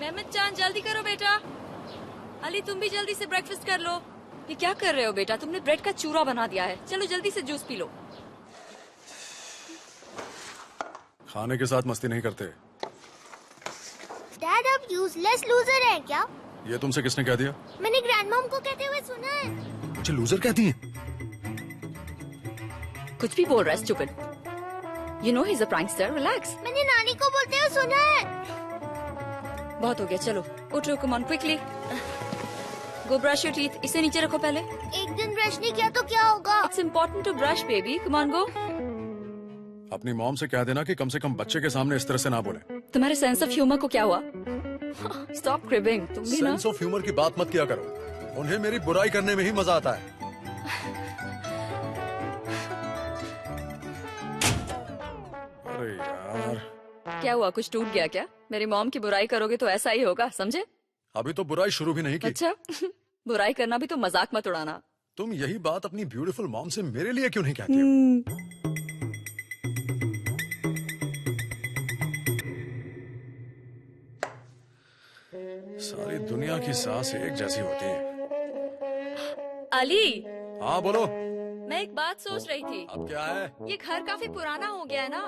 Mehmed जान जल्दी करो बेटा। अली तुम भी जल्दी से ब्रेकफास्ट कर लो। ये क्या कर रहे हो बेटा, तुमने ब्रेड का चूरा बना दिया है। चलो जल्दी से जूस पी लो। खाने के साथ मस्ती नहीं करते। डैड आप यूजलेस लूजर हैं क्या? ये तुमसे किसने कह दिया? मैंने ग्रैंडमॉम को कहते हुए सुना है। मुझे लूजर कहती हैं? कुछ भी बोल रहा है stupid. You know he's a prankster. Relax. मैंने नानी को बोलते हुए सुना है। बहुत हो गया, चलो उठो, come on quickly. Go brush your teeth. इसे नीचे रखो पहले। एक दिन ब्रश नहीं किया तो क्या होगा? It's important to brush, baby. Come on, go. अपनी मॉम से कह देना कि कम से कम बच्चे के सामने इस तरह से ना बोले। तुम्हारे सेंस ऑफ ह्यूमर को क्या हुआ? Stop cribbing. तुम भी ना। सेंस ऑफ ह्यूमर की बात मत किया करो। उन्हें मेरी बुराई करने में ही मजा आता है। अरे यार, क्या हुआ, कुछ टूट गया क्या? मेरी मॉम की बुराई करोगे तो ऐसा ही होगा, समझे? अभी तो बुराई शुरू भी नहीं की। अच्छा बुराई करना भी तो मजाक मत उड़ाना। तुम यही बात अपनी ब्यूटीफुल मॉम से मेरे लिए क्यों नहीं कहती हो? सारी दुनिया की सास एक जैसी होती है। अली, हाँ बोलो। मैं एक बात सोच रही थी। अब क्या है? ये घर काफी पुराना हो गया है ना,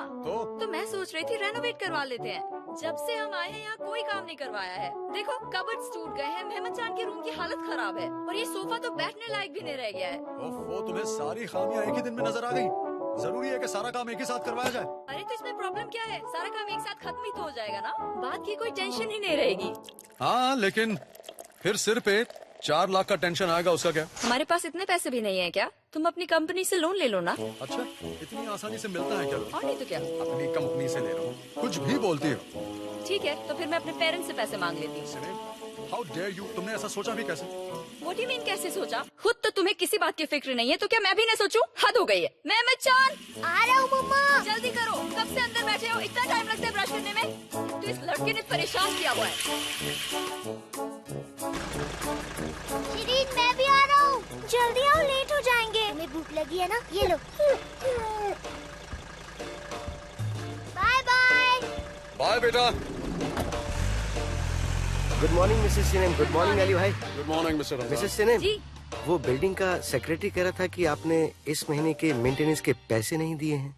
तो मैं सोच रही थी रेनोवेट करवा लेते हैं। जब से हम आए हैं यहाँ कोई काम नहीं करवाया है। देखो कबर्ड्स टूट गए हैं, मेहमद जान के रूम की हालत खराब है और ये सोफा तो बैठने लायक भी नहीं रह गया है। ओफो, तुम्हें सारी खामियां एक ही दिन में नजर आ गई। जरूरी है कि सारा काम एक ही साथ करवाया जाए। अरे तो इसमें प्रॉब्लम क्या है? सारा काम एक साथ खत्म ही तो हो जाएगा ना, बात की कोई टेंशन ही नहीं रहेगी। हाँ, लेकिन फिर सिर पे 4 लाख का टेंशन आएगा, उसका क्या? हमारे पास इतने पैसे भी नहीं है क्या? तुम अपनी कंपनी से लोन ले लो ना। अच्छा, इतनी आसानी से मिलता है क्या? और नहीं तो क्या। अपनी कंपनी से ले लो, कुछ भी बोलती हो। ठीक है, तो फिर मैं अपने पेरेंट्स से पैसे मांग लेती हूँ। हाउ डेयर यू, तुमने ऐसा सोचा भी कैसे? What do you mean कैसे सोचा? खुद तो तुम्हें किसी बात की फिक्र नहीं है, तो क्या मैं भी न सोचूं? हद हो गई है। मेहमद जान, आ रहा हूँ मम्मा। जल्दी करो, कब से अंदर बैठे हो? इतना टाइम लगता है ब्रश करने में? तो इस लड़के ने परेशान किया हुआ है। शिरीन मैं भी आ रहा हूँ। जल्दी आओ, लेट हो जाएंगे। हमें भूख लगी है ना, ये लो। Bye bye. बाय बेटा। गुड मॉर्निंग मिसेस सिनेम। गुड मॉर्निंग अली भाई। गुड मॉर्निंग मिस्टर मिसेस सिनेम, जी। वो बिल्डिंग का सेक्रेटरी कह रहा था कि आपने इस महीने के मेंटेनेंस के पैसे नहीं दिए हैं।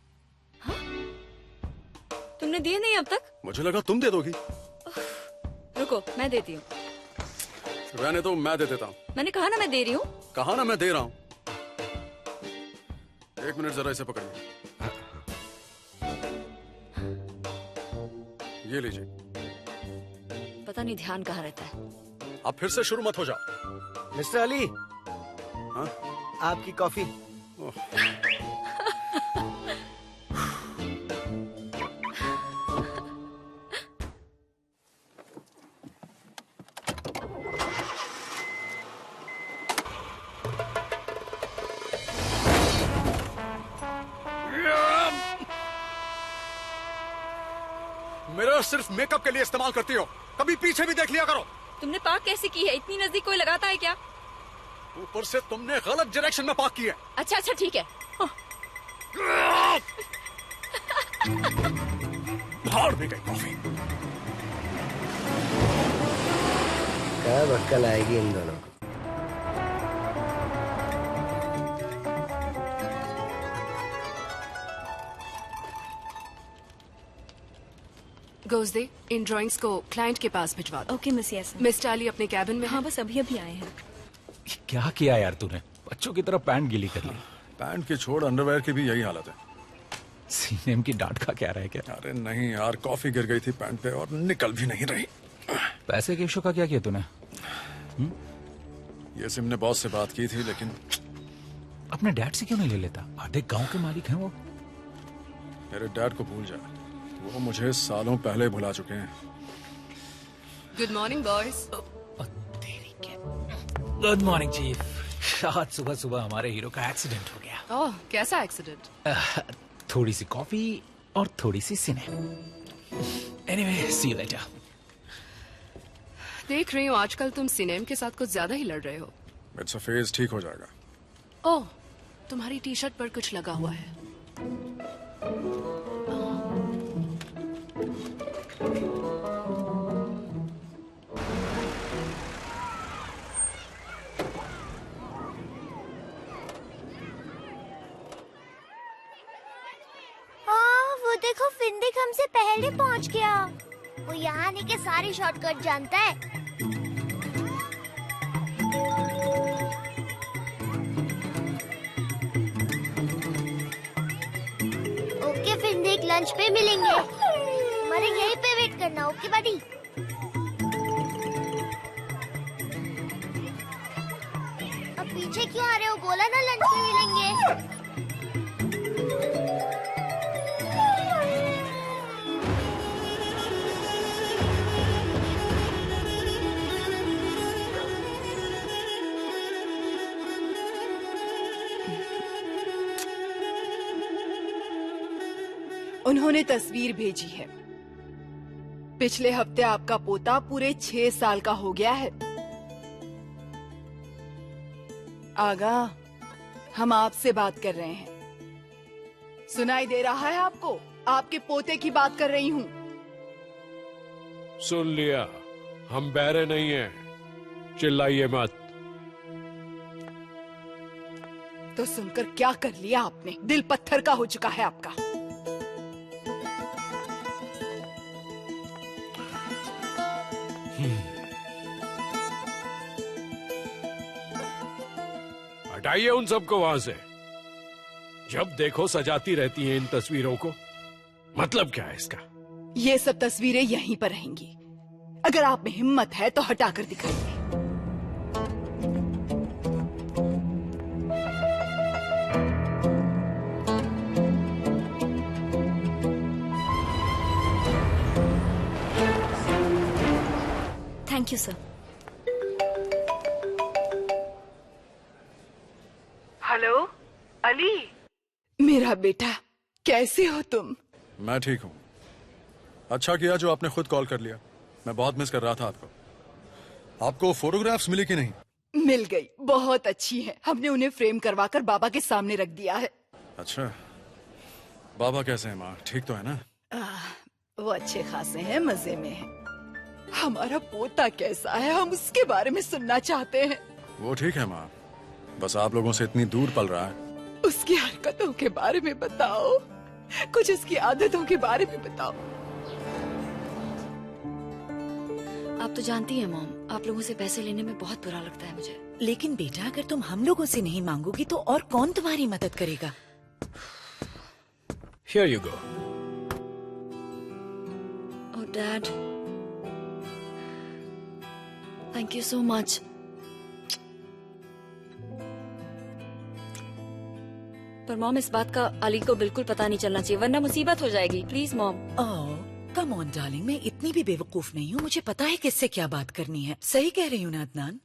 तुमने दिए नहीं अब तक? मुझे लगा तुम दे दोगी। रुको मैं देती हूँ। रहने तो मैं दे देता हूँ। मैंने कहा ना मैं दे रही हूँ। कहा ना मैं दे रहा हूँ। 1 मिनट जरा इसे पकड़िए। ये लीजिए। पता नहीं ध्यान कहाँ रहता है। अब फिर से शुरू मत हो जाओ। मिस्टर अली, हाँ? आपकी कॉफी। मेरा सिर्फ मेकअप के लिए इस्तेमाल करती हो, कभी पीछे भी देख लिया करो। तुमने पार्क कैसे की है? इतनी नजदीक कोई लगाता है क्या? ऊपर से तुमने गलत डायरेक्शन में पार्क की है। अच्छा अच्छा ठीक है। भाड़ में गई कॉफी। कब अक्ल आएगी इन दोनों को? गोज़दे, इन ड्राइंग्स को क्लाइंट के पास भिजवा दो। ओके मिस यासमीन। मिस्टर अली अपने कैबिन में। हाँ बस अभी अभी आए हैं। क्या किया यार तूने? बच्चों की तरह पैंट गीली कर ली। पैंट की छोड़ अंडरवेयर की भी यही हालत है। सीनेम की डांट का क्या रह गया? अरे नहीं यार, कॉफी गिर गई थी पैंट पे और निकल भी नहीं रही। पैसे के इशू का क्या किया तूने? ये सिम ने बॉस से बात की थी, लेकिन अपने डैड से क्यों नहीं ले लेता? आधे गांव के मालिक हैं वो। मेरे डैड को भूल जा, वो मुझे सालों पहले भुला चुके हैं। Good morning boys. Good morning chief. आज सुबह सुबह हमारे हीरो का एक्सीडेंट हो गया। ओह, कैसा एक्सीडेंट? थोड़ी सी कॉफी और थोड़ी सी सिने। Anyway, see you later. देख रही हूँ आजकल तुम सिनेम के साथ कुछ ज्यादा ही लड़ रहे हो। इट्स अ फेज, ठीक हो जाएगा। ओह, तुम्हारी टी शर्ट पर कुछ लगा हुआ है। हमसे पहले पहुंच गया। वो यहाँ आने के सारे शॉर्टकट जानता है। ओके, फिर देख लंच पे मिलेंगे। हमारे यहीं पे वेट करना। ओके बडी। अब पीछे क्यों आ रहे हो? बोला ना लंच पे मिलेंगे। उन्होंने तस्वीर भेजी है। पिछले हफ्ते आपका पोता पूरे 6 साल का हो गया है। आगा, हम आपसे बात कर रहे हैं। सुनाई दे रहा है आपको? आपके पोते की बात कर रही हूँ। सुन लिया, हम बहरे नहीं हैं, चिल्लाइए मत। तो सुनकर क्या कर लिया आपने? दिल पत्थर का हो चुका है आपका। हटाइए उन सबको वहां से। जब देखो सजाती रहती हैं इन तस्वीरों को। मतलब क्या है इसका? ये सब तस्वीरें यहीं पर रहेंगी। अगर आप में हिम्मत है तो हटाकर दिखाइए। Thank you sir. Hello Ali, मेरा बेटा, कैसे हो तुम? मैं ठीक हूँ। अच्छा किया जो आपने खुद कॉल कर लिया। मैं बहुत मिस कर रहा था आपको। आपको फोटोग्राफ्स मिली कि नहीं? मिल गई, बहुत अच्छी है। हमने उन्हें फ्रेम करवाकर बाबा के सामने रख दिया है। अच्छा, बाबा कैसे हैं माँ? ठीक तो है ना? वो अच्छे खासे हैं, मजे में हैं। हमारा पोता कैसा है, हम उसके बारे में सुनना चाहते हैं। वो ठीक है माँ, बस आप लोगों से इतनी दूर पल रहा है। उसकी हरकतों के बारे में बताओ, कुछ उसकी आदतों के बारे में बताओ। आप तो जानती हैं मॉम, आप लोगों से पैसे लेने में बहुत बुरा लगता है मुझे। लेकिन बेटा, अगर तुम हम लोगों से नहीं मांगोगी तो और कौन तुम्हारी मदद करेगा? Here you go. Oh Dad, thank you so much. पर मॉम, इस बात का अली को बिल्कुल पता नहीं चलना चाहिए, वरना मुसीबत हो जाएगी। Please mom. Come on darling, मैं इतनी भी बेवकूफ नहीं हूँ। मुझे पता है किससे क्या बात करनी है। सही कह रही हूँ ना अदनान?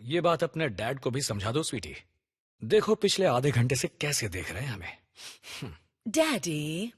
ये बात अपने डैड को भी समझा दो स्वीटी। देखो पिछले आधे घंटे से कैसे देख रहे हैं हमें। डैडी,